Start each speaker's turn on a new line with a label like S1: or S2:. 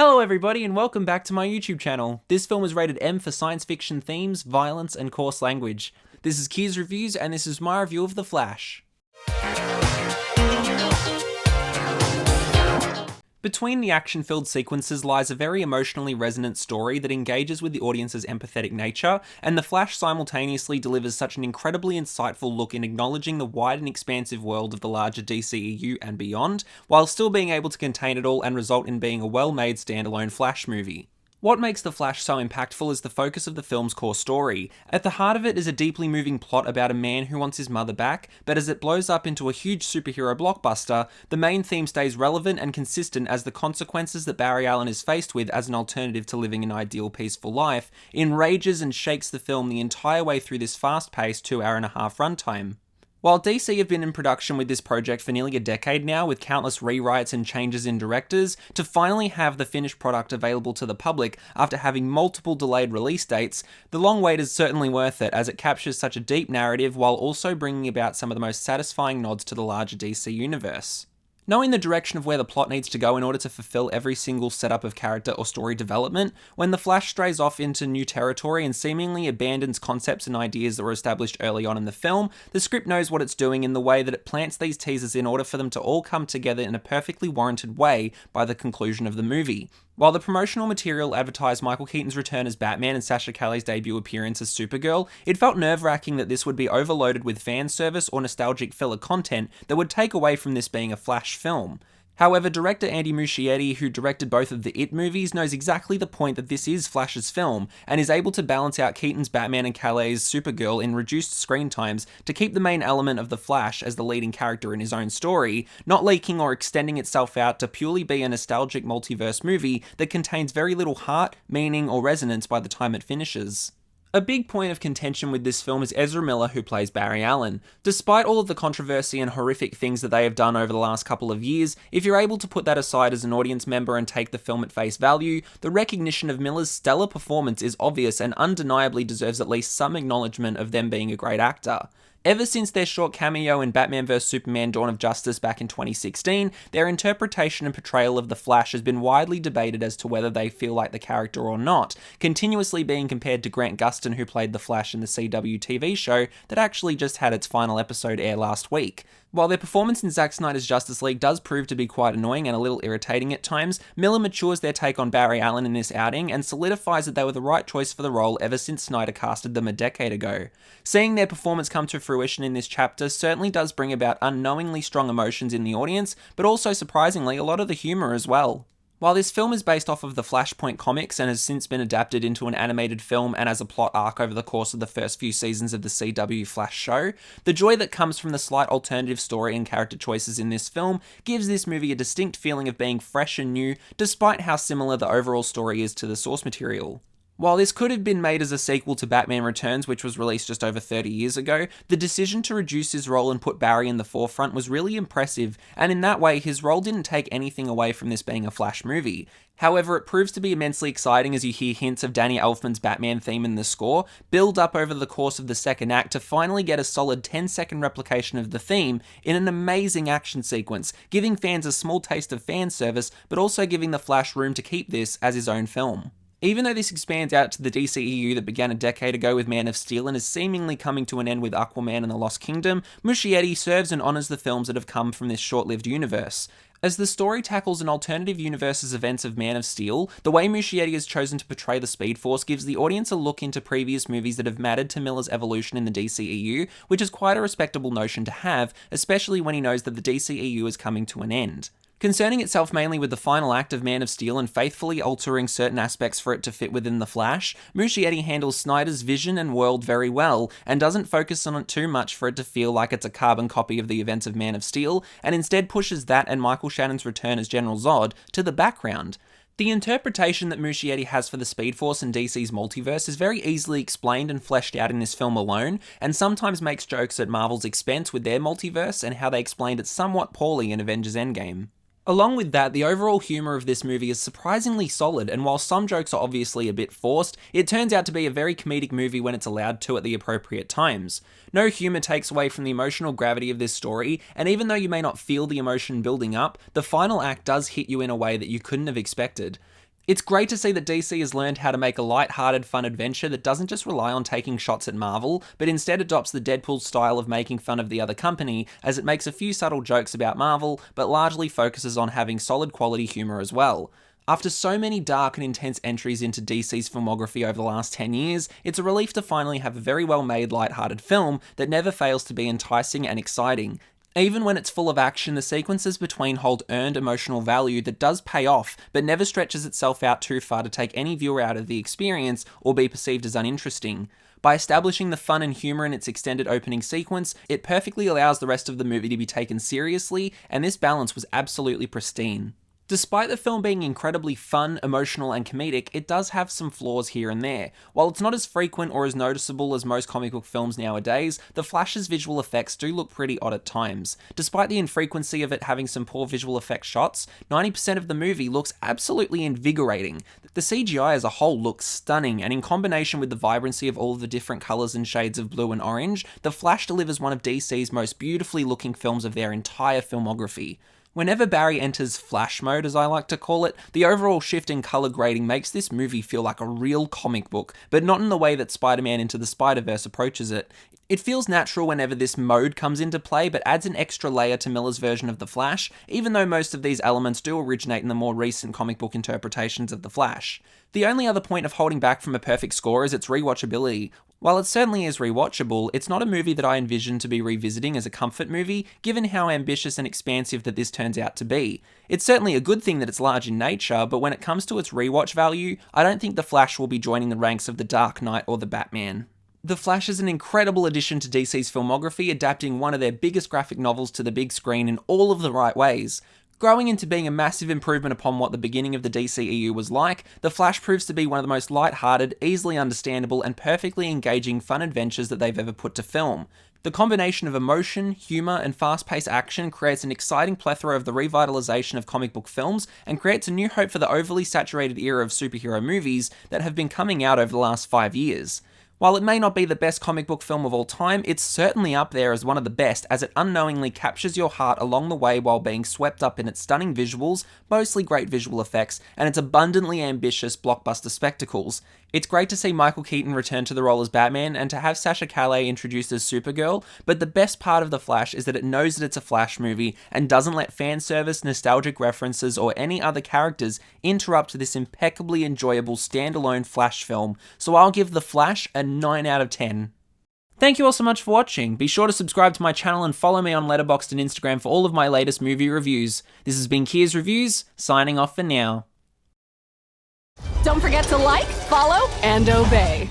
S1: Hello everybody and welcome back to my YouTube channel. This film is rated M for science fiction themes, violence and coarse language. This is Kiersey Reviews and this is my review of The Flash. Between the action-filled sequences lies a very emotionally resonant story that engages with the audience's empathetic nature, and The Flash simultaneously delivers such an incredibly insightful look in acknowledging the wide and expansive world of the larger DCEU and beyond, while still being able to contain it all and result in being a well-made standalone Flash movie. What makes The Flash so impactful is the focus of the film's core story. At the heart of it is a deeply moving plot about a man who wants his mother back, but as it blows up into a huge superhero blockbuster, the main theme stays relevant and consistent as the consequences that Barry Allen is faced with as an alternative to living an ideal, peaceful life enrages and shakes the film the entire way through this fast-paced 2.5-hour runtime. While DC have been in production with this project for nearly a decade now, with countless rewrites and changes in directors, to finally have the finished product available to the public after having multiple delayed release dates, the long wait is certainly worth it as it captures such a deep narrative while also bringing about some of the most satisfying nods to the larger DC universe. Knowing the direction of where the plot needs to go in order to fulfill every single setup of character or story development, when The Flash strays off into new territory and seemingly abandons concepts and ideas that were established early on in the film, the script knows what it's doing in the way that it plants these teasers in order for them to all come together in a perfectly warranted way by the conclusion of the movie. While the promotional material advertised Michael Keaton's return as Batman and Sasha Calle's debut appearance as Supergirl, it felt nerve-wracking that this would be overloaded with fan service or nostalgic filler content that would take away from this being a Flash film. However, director Muschietti, who directed both of the It movies, knows exactly the point that this is Flash's film, and is able to balance out Keaton's Batman and Calle's Supergirl in reduced screen times to keep the main element of the Flash as the leading character in his own story, not leaking or extending itself out to purely be a nostalgic multiverse movie that contains very little heart, meaning, or resonance by the time it finishes. A big point of contention with this film is Ezra Miller, who plays Barry Allen. Despite all of the controversy and horrific things that they have done over the last couple of years, if you're able to put that aside as an audience member and take the film at face value, the recognition of Miller's stellar performance is obvious and undeniably deserves at least some acknowledgement of them being a great actor. Ever since their short cameo in Batman vs Superman Dawn of Justice back in 2016, their interpretation and portrayal of the Flash has been widely debated as to whether they feel like the character or not, continuously being compared to Grant Gustin, who played the Flash in the CW TV show that actually just had its final episode air last week. While their performance in Zack Snyder's Justice League does prove to be quite annoying and a little irritating at times, Miller matures their take on Barry Allen in this outing and solidifies that they were the right choice for the role ever since Snyder casted them a decade ago. Seeing their performance come to fruition in this chapter certainly does bring about unknowingly strong emotions in the audience, but also surprisingly a lot of the humour as well. While this film is based off of the Flashpoint comics and has since been adapted into an animated film and as a plot arc over the course of the first few seasons of the CW Flash show, the joy that comes from the slight alternative story and character choices in this film gives this movie a distinct feeling of being fresh and new, despite how similar the overall story is to the source material. While this could have been made as a sequel to Batman Returns, which was released just over 30 years ago, the decision to reduce his role and put Barry in the forefront was really impressive, and in that way his role didn't take anything away from this being a Flash movie. However, it proves to be immensely exciting as you hear hints of Danny Elfman's Batman theme in the score build up over the course of the second act to finally get a solid 10-second replication of the theme in an amazing action sequence, giving fans a small taste of fan service, but also giving the Flash room to keep this as his own film. Even though this expands out to the DCEU that began a decade ago with Man of Steel and is seemingly coming to an end with Aquaman and the Lost Kingdom, Muschietti serves and honours the films that have come from this short-lived universe. As the story tackles an alternative universe's events of Man of Steel, the way Muschietti has chosen to portray the Speed Force gives the audience a look into previous movies that have mattered to Miller's evolution in the DCEU, which is quite a respectable notion to have, especially when he knows that the DCEU is coming to an end. Concerning itself mainly with the final act of Man of Steel and faithfully altering certain aspects for it to fit within the Flash, Muschietti handles Snyder's vision and world very well, and doesn't focus on it too much for it to feel like it's a carbon copy of the events of Man of Steel, and instead pushes that and Michael Shannon's return as General Zod to the background. The interpretation that Muschietti has for the Speed Force and DC's multiverse is very easily explained and fleshed out in this film alone, and sometimes makes jokes at Marvel's expense with their multiverse and how they explained it somewhat poorly in Avengers Endgame. Along with that, the overall humour of this movie is surprisingly solid, and while some jokes are obviously a bit forced, it turns out to be a very comedic movie when it's allowed to at the appropriate times. No humour takes away from the emotional gravity of this story, and even though you may not feel the emotion building up, the final act does hit you in a way that you couldn't have expected. It's great to see that DC has learned how to make a light-hearted, fun adventure that doesn't just rely on taking shots at Marvel, but instead adopts the Deadpool style of making fun of the other company, as it makes a few subtle jokes about Marvel, but largely focuses on having solid quality humour as well. After so many dark and intense entries into DC's filmography over the last 10 years, it's a relief to finally have a very well-made, light-hearted film that never fails to be enticing and exciting. Even when it's full of action, the sequences between hold earned emotional value that does pay off, but never stretches itself out too far to take any viewer out of the experience or be perceived as uninteresting. By establishing the fun and humour in its extended opening sequence, it perfectly allows the rest of the movie to be taken seriously, and this balance was absolutely pristine. Despite the film being incredibly fun, emotional, and comedic, it does have some flaws here and there. While it's not as frequent or as noticeable as most comic book films nowadays, The Flash's visual effects do look pretty odd at times. Despite the infrequency of it having some poor visual effects shots, 90% of the movie looks absolutely invigorating. The CGI as a whole looks stunning, and in combination with the vibrancy of all of the different colours and shades of blue and orange, The Flash delivers one of DC's most beautifully looking films of their entire filmography. Whenever Barry enters Flash mode, as I like to call it, the overall shift in colour grading makes this movie feel like a real comic book, but not in the way that Spider-Man Into the Spider-Verse approaches it. It feels natural whenever this mode comes into play, but adds an extra layer to Miller's version of The Flash, even though most of these elements do originate in the more recent comic book interpretations of The Flash. The only other point of holding back from a perfect score is its rewatchability. While it certainly is rewatchable, it's not a movie that I envision to be revisiting as a comfort movie, given how ambitious and expansive that this turns out to be. It's certainly a good thing that it's large in nature, but when it comes to its rewatch value, I don't think The Flash will be joining the ranks of The Dark Knight or The Batman. The Flash is an incredible addition to DC's filmography, adapting one of their biggest graphic novels to the big screen in all of the right ways. Growing into being a massive improvement upon what the beginning of the DCEU was like, The Flash proves to be one of the most light-hearted, easily understandable, and perfectly engaging fun adventures that they've ever put to film. The combination of emotion, humour, and fast-paced action creates an exciting plethora of the revitalisation of comic book films, and creates a new hope for the overly saturated era of superhero movies that have been coming out over the last 5 years. While it may not be the best comic book film of all time, it's certainly up there as one of the best, as it unknowingly captures your heart along the way while being swept up in its stunning visuals, mostly great visual effects, and its abundantly ambitious blockbuster spectacles. It's great to see Michael Keaton return to the role as Batman, and to have Sasha Calle introduced as Supergirl, but the best part of The Flash is that it knows that it's a Flash movie, and doesn't let fan service, nostalgic references, or any other characters interrupt this impeccably enjoyable standalone Flash film, so I'll give The Flash a 9 out of 10. Thank you all so much for watching. Be sure to subscribe to my channel and follow me on Letterboxd and Instagram for all of my latest movie reviews. This has been Kiersey Reviews, signing off for now.
S2: Don't forget to like, follow, and obey.